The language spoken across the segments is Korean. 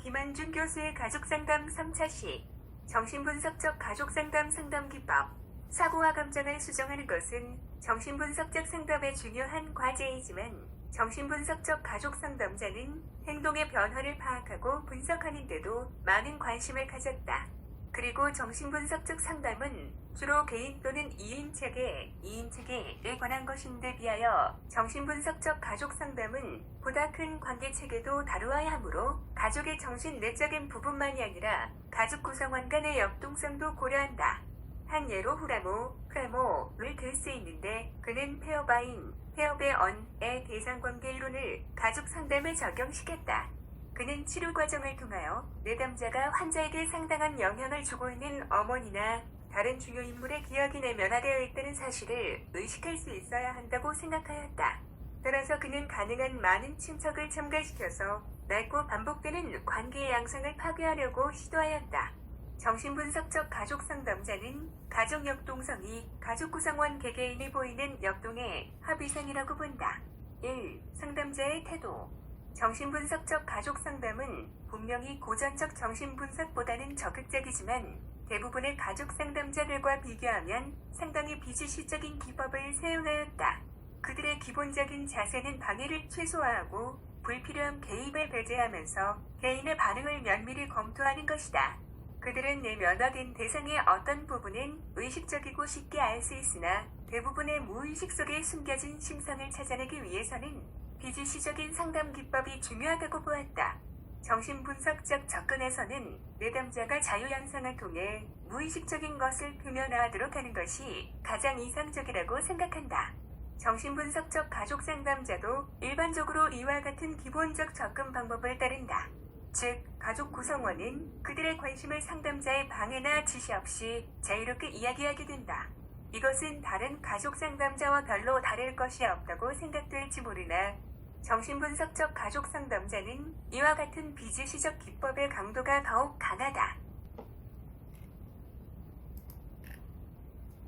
김한준 교수의 가족상담 3차 시 정신분석적 가족상담 상담기법. 사고와 감정을 수정하는 것은 정신분석적 상담의 중요한 과제이지만 정신분석적 가족상담자는 행동의 변화를 파악하고 분석하는 데도 많은 관심을 가졌다. 그리고 정신분석적 상담은 주로 개인 또는 2인체계에 관한 것인데 비하여 정신분석적 가족상담은 보다 큰 관계체계도 다루어야 하므로 가족의 정신 내적인 부분만이 아니라 가족 구성원 간의 역동성도 고려한다. 한 예로 후라모를 들 수 있는데 그는 페어바의 언의 대상관계 이론을 가족 상담에 적용시켰다. 그는 치료 과정을 통하여 내담자가 환자에게 상당한 영향을 주고 있는 어머니나 다른 중요 인물의 기억이 내면화되어 있다는 사실을 의식할 수 있어야 한다고 생각하였다. 따라서 그는 가능한 많은 친척을 첨가시켜서 낮고 반복되는 관계의 양상을 파괴하려고 시도하였다. 정신분석적 가족 상담자는 가족 역동성이 가족 구성원 개개인이 보이는 역동의 합의상이라고 본다. 1. 상담자의 태도. 정신분석적 가족 상담은 분명히 고전적 정신분석보다는 적극적이지만 대부분의 가족 상담자들과 비교하면 상당히 비주시적인 기법을 사용하였다. 그들의 기본적인 자세는 방해를 최소화하고 불필요한 개입을 배제하면서 개인의 반응을 면밀히 검토하는 것이다. 그들은 내면화된 대상의 어떤 부분은 의식적이고 쉽게 알 수 있으나 대부분의 무의식 속에 숨겨진 심성을 찾아내기 위해서는 비주시적인 상담 기법이 중요하다고 보았다. 정신분석적 접근에서는 내담자가 자유양상을 통해 무의식적인 것을 표면화하도록 하는 것이 가장 이상적이라고 생각한다. 정신분석적 가족상담자도 일반적으로 이와 같은 기본적 접근 방법을 따른다. 즉, 가족 구성원은 그들의 관심을 상담자의 방해나 지시 없이 자유롭게 이야기하게 된다. 이것은 다른 가족 상담자와 별로 다를 것이 없다고 생각될지 모르나 정신분석적 가족 상담자는 이와 같은 비주시적 기법의 강도가 더욱 강하다.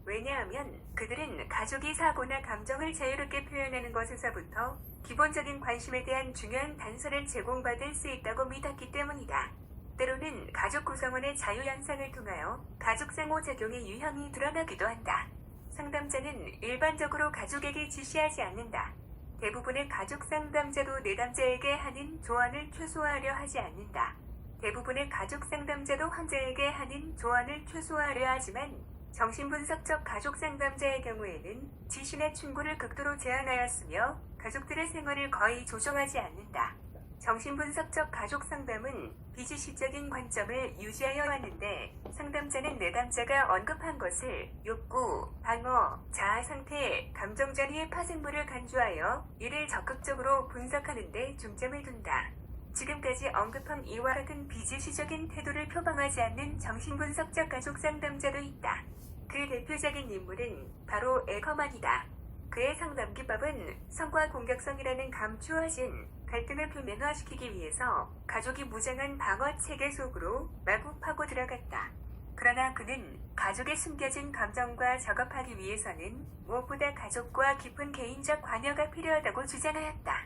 왜냐하면 그들은 가족이 사고나 감정을 자유롭게 표현하는 것에서부터 기본적인 관심에 대한 중요한 단서를 제공받을 수 있다고 믿었기 때문이다. 때로는 가족 구성원의 자유양상을 통하여 가족 상호작용의 유형이 드러나기도 한다. 상담자는 일반적으로 가족에게 지시하지 않는다. 대부분의 가족 상담자도 내담자에게 하는 조언을 최소화하려 하지 않는다. 대부분의 가족 상담자도 환자에게 하는 조언을 최소화하려 하지만 정신분석적 가족 상담자의 경우에는 지시나 충고를 극도로 제한하였으며 가족들의 생활을 거의 조정하지 않는다. 정신분석적 가족 상담은 비주시적인 관점을 유지하여 왔는데 상담자는 내담자가 언급한 것을 욕구, 방어, 자아 상태, 감정 전이의 파생물을 간주하여 이를 적극적으로 분석하는 데 중점을 둔다. 지금까지 언급한 이와 같은 비주시적인 태도를 표방하지 않는 정신분석적 가족 상담자도 있다. 그 대표적인 인물은 바로 에커만이다. 그의 상담 기법은 성과 공격성이라는 감추어진 갈등을 표면화시키기 위해서 가족이 무장한 방어 체계 속으로 마구 파고 들어갔다. 그러나 그는 가족의 숨겨진 감정과 작업하기 위해서는 무엇보다 가족과 깊은 개인적 관여가 필요하다고 주장하였다.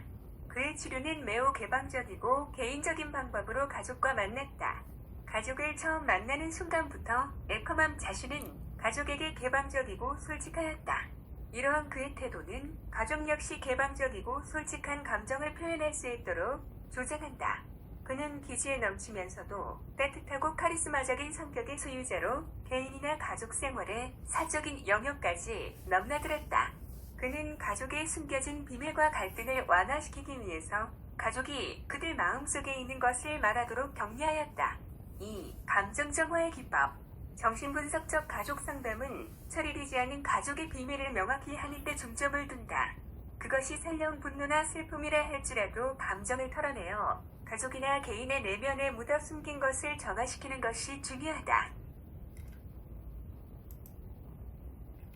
그의 치료는 매우 개방적이고 개인적인 방법으로 가족과 만났다. 가족을 처음 만나는 순간부터 에커맘 자신은 가족에게 개방적이고 솔직하였다. 이러한 그의 태도는 가족 역시 개방적이고 솔직한 감정을 표현할 수 있도록 조장한다. 그는 기지에 넘치면서도 따뜻하고 카리스마적인 성격의 소유자로 개인이나 가족 생활의 사적인 영역까지 넘나들었다. 그는 가족의 숨겨진 비밀과 갈등을 완화시키기 위해서 가족이 그들 마음속에 있는 것을 말하도록 격려하였다. 2. 감정정화의 기법. 정신분석적 가족 상담은 처리되지 않은 가족의 비밀을 명확히 하는 데 중점을 둔다. 그것이 설령 분노나 슬픔이라 할지라도 감정을 털어내어 가족이나 개인의 내면에 묻어 숨긴 것을 정화시키는 것이 중요하다.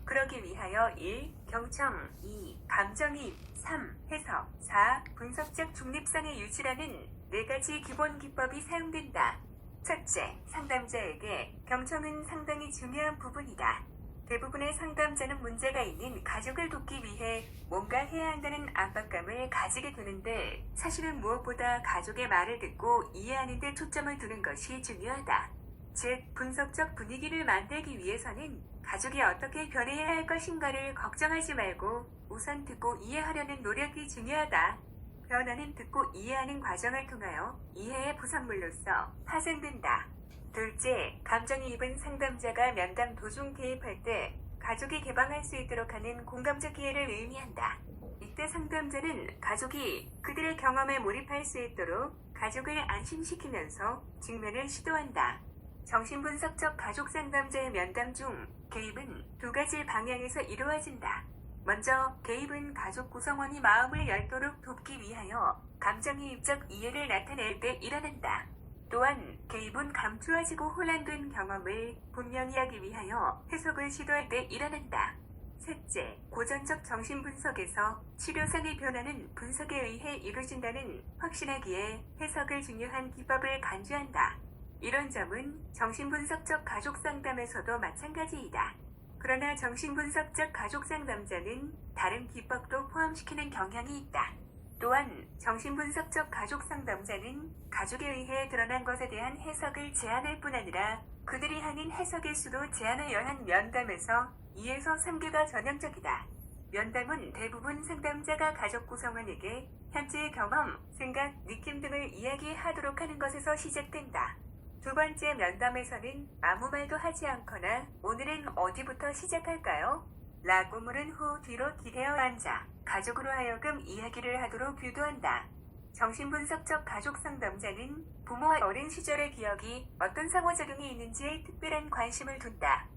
그러기 위하여 1. 경청, 2. 감정이입, 3. 해석, 4. 분석적 중립성의 유지라는 4가지 기본 기법이 사용된다. 첫째, 상담자에게 경청은 상당히 중요한 부분이다. 대부분의 상담자는 문제가 있는 가족을 돕기 위해 뭔가 해야 한다는 압박감을 가지게 되는데 사실은 무엇보다 가족의 말을 듣고 이해하는 데 초점을 두는 것이 중요하다. 즉, 분석적 분위기를 만들기 위해서는 가족이 어떻게 변해야 할 것인가를 걱정하지 말고 우선 듣고 이해하려는 노력이 중요하다. 변화는 듣고 이해하는 과정을 통하여 이해의 부산물로서 파생된다. 둘째, 감정이입은 상담자가 면담 도중 개입할 때 가족이 개방할 수 있도록 하는 공감적 이해를 의미한다. 이때 상담자는 가족이 그들의 경험에 몰입할 수 있도록 가족을 안심시키면서 직면을 시도한다. 정신분석적 가족 상담자의 면담 중 개입은 두 가지 방향에서 이루어진다. 먼저 개입은 가족 구성원이 마음을 열도록 돕기 위하여 감정이입적 이해를 나타낼 때 일어난다. 또한 개입은 감추어지고 혼란된 경험을 분명히 하기 위하여 해석을 시도할 때 일어난다. 셋째, 고전적 정신분석에서 치료상의 변화는 분석에 의해 이루어진다는 확신하기에 해석을 중요한 기법을 간주한다. 이런 점은 정신분석적 가족상담에서도 마찬가지이다. 그러나 정신분석적 가족상담자는 다른 기법도 포함시키는 경향이 있다. 또한 정신분석적 가족상담자는 가족에 의해 드러난 것에 대한 해석을 제안할 뿐 아니라 그들이 하는 해석의 수도 제한하여 한 면담에서 2에서 3개가 전형적이다. 면담은 대부분 상담자가 가족 구성원에게 현재의 경험, 생각, 느낌 등을 이야기하도록 하는 것에서 시작된다. 두 번째 면담에서는 아무 말도 하지 않거나 오늘은 어디부터 시작할까요? 라고 물은 후 뒤로 기대어 앉아 가족으로 하여금 이야기를 하도록 유도한다. 정신분석적 가족 상담자는 부모와 어린 시절의 기억이 어떤 상호작용이 있는지에 특별한 관심을 둔다.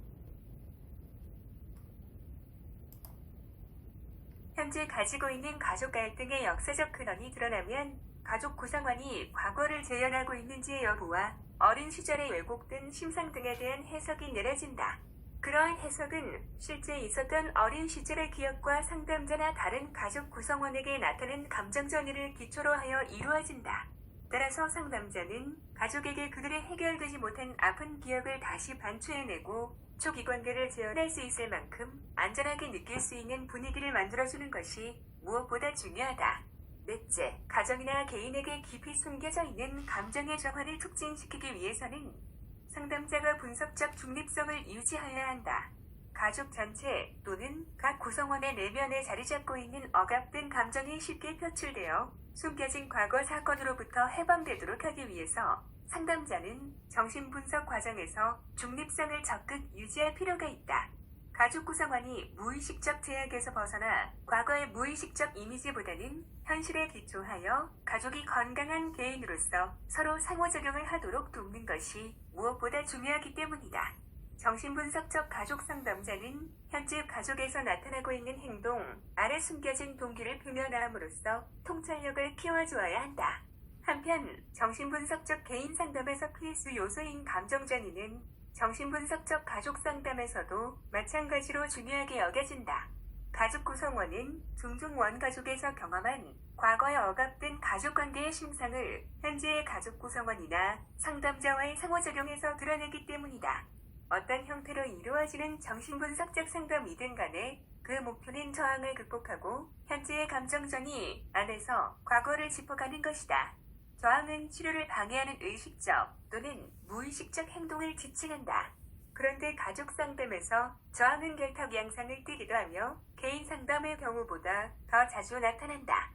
현재 가지고 있는 가족 갈등의 역사적 근원이 드러나면 가족 구성원이 과거를 재현하고 있는지의 여부와 어린 시절의 왜곡된 심상 등에 대한 해석이 내려진다. 그러한 해석은 실제 있었던 어린 시절의 기억과 상담자나 다른 가족 구성원에게 나타낸 감정 전이를 기초로 하여 이루어진다. 따라서 상담자는 가족에게 그들의 해결되지 못한 아픈 기억을 다시 반추해내고 초기 관계를 재현할 수 있을 만큼 안전하게 느낄 수 있는 분위기를 만들어주는 것이 무엇보다 중요하다. 넷째, 가정이나 개인에게 깊이 숨겨져 있는 감정의 정화를 촉진시키기 위해서는 상담자가 분석적 중립성을 유지해야 한다. 가족 전체 또는 각 구성원의 내면에 자리 잡고 있는 억압된 감정이 쉽게 표출되어 숨겨진 과거 사건으로부터 해방되도록 하기 위해서 상담자는 정신분석 과정에서 중립성을 적극 유지할 필요가 있다. 가족 구성원이 무의식적 제약에서 벗어나 과거의 무의식적 이미지보다는 현실에 기초하여 가족이 건강한 개인으로서 서로 상호작용을 하도록 돕는 것이 무엇보다 중요하기 때문이다. 정신분석적 가족 상담자는 현재 가족에서 나타나고 있는 행동, 아래 숨겨진 동기를 표면함으로써 통찰력을 키워주어야 한다. 한편 정신분석적 개인 상담에서 필수 요소인 감정전이는 정신분석적 가족 상담에서도 마찬가지로 중요하게 여겨진다. 가족 구성원은 종종 원가족에서 경험한 과거의 억압된 가족관계의 심상을 현재의 가족 구성원이나 상담자와의 상호작용에서 드러내기 때문이다. 어떤 형태로 이루어지는 정신분석적 상담이든 간에 그 목표는 저항을 극복하고 현재의 감정전이 안에서 과거를 짚어가는 것이다. 저항은 치료를 방해하는 의식적 또는 무의식적 행동을 지칭한다. 그런데 가족 상담에서 저항은 결탁 양상을 띠기도 하며 개인 상담의 경우보다 더 자주 나타난다.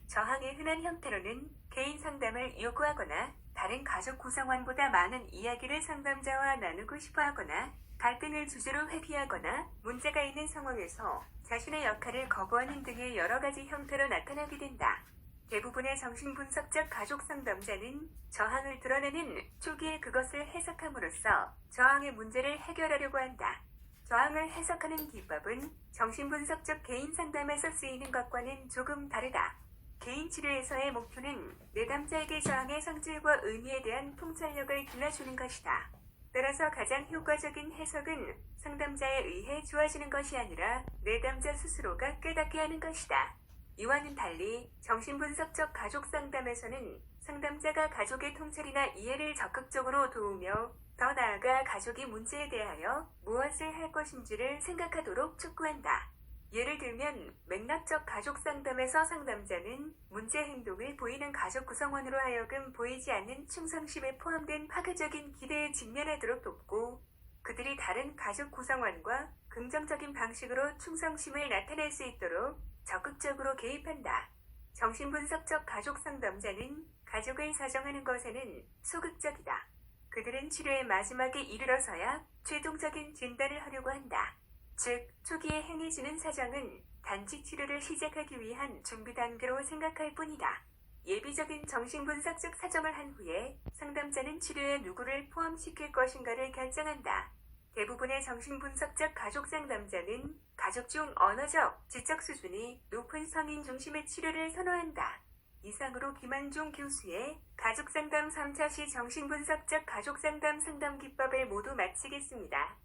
저항의 흔한 형태로는 개인 상담을 요구하거나 다른 가족 구성원보다 많은 이야기를 상담자와 나누고 싶어 하거나 갈등을 주제로 회피하거나 문제가 있는 상황에서 자신의 역할을 거부하는 등의 여러 가지 형태로 나타나게 된다. 대부분의 정신분석적 가족 상담자는 저항을 드러내는 초기에 그것을 해석함으로써 저항의 문제를 해결하려고 한다. 저항을 해석하는 기법은 정신분석적 개인 상담에서 쓰이는 것과는 조금 다르다. 개인 치료에서의 목표는 내담자에게 저항의 성질과 의미에 대한 통찰력을 길러주는 것이다. 따라서 가장 효과적인 해석은 상담자에 의해 주어지는 것이 아니라 내담자 스스로가 깨닫게 하는 것이다. 이와는 달리 정신분석적 가족 상담에서는 상담자가 가족의 통찰이나 이해를 적극적으로 도우며 더 나아가 가족이 문제에 대하여 무엇을 할 것인지를 생각하도록 촉구한다. 예를 들면 맥락적 가족 상담에서 상담자는 문제 행동을 보이는 가족 구성원으로 하여금 보이지 않는 충성심에 포함된 파괴적인 기대에 직면하도록 돕고 그들이 다른 가족 구성원과 긍정적인 방식으로 충성심을 나타낼 수 있도록 적극적으로 개입한다. 정신분석적 가족 상담자는 가족을 사정하는 것에는 소극적이다. 그들은 치료의 마지막에 이르러서야 최종적인 진단을 하려고 한다. 즉, 초기에 행해지는 사정은 단지 치료를 시작하기 위한 준비 단계로 생각할 뿐이다. 예비적인 정신분석적 사정을 한 후에 상담자는 치료에 누구를 포함시킬 것인가를 결정한다. 대부분의 정신분석적 가족 상담자는 가족 중 언어적, 지적 수준이 높은 성인 중심의 치료를 선호한다. 이상으로 김한종 교수의 가족상담 3차 시 정신분석적 가족상담 상담 기법을 모두 마치겠습니다.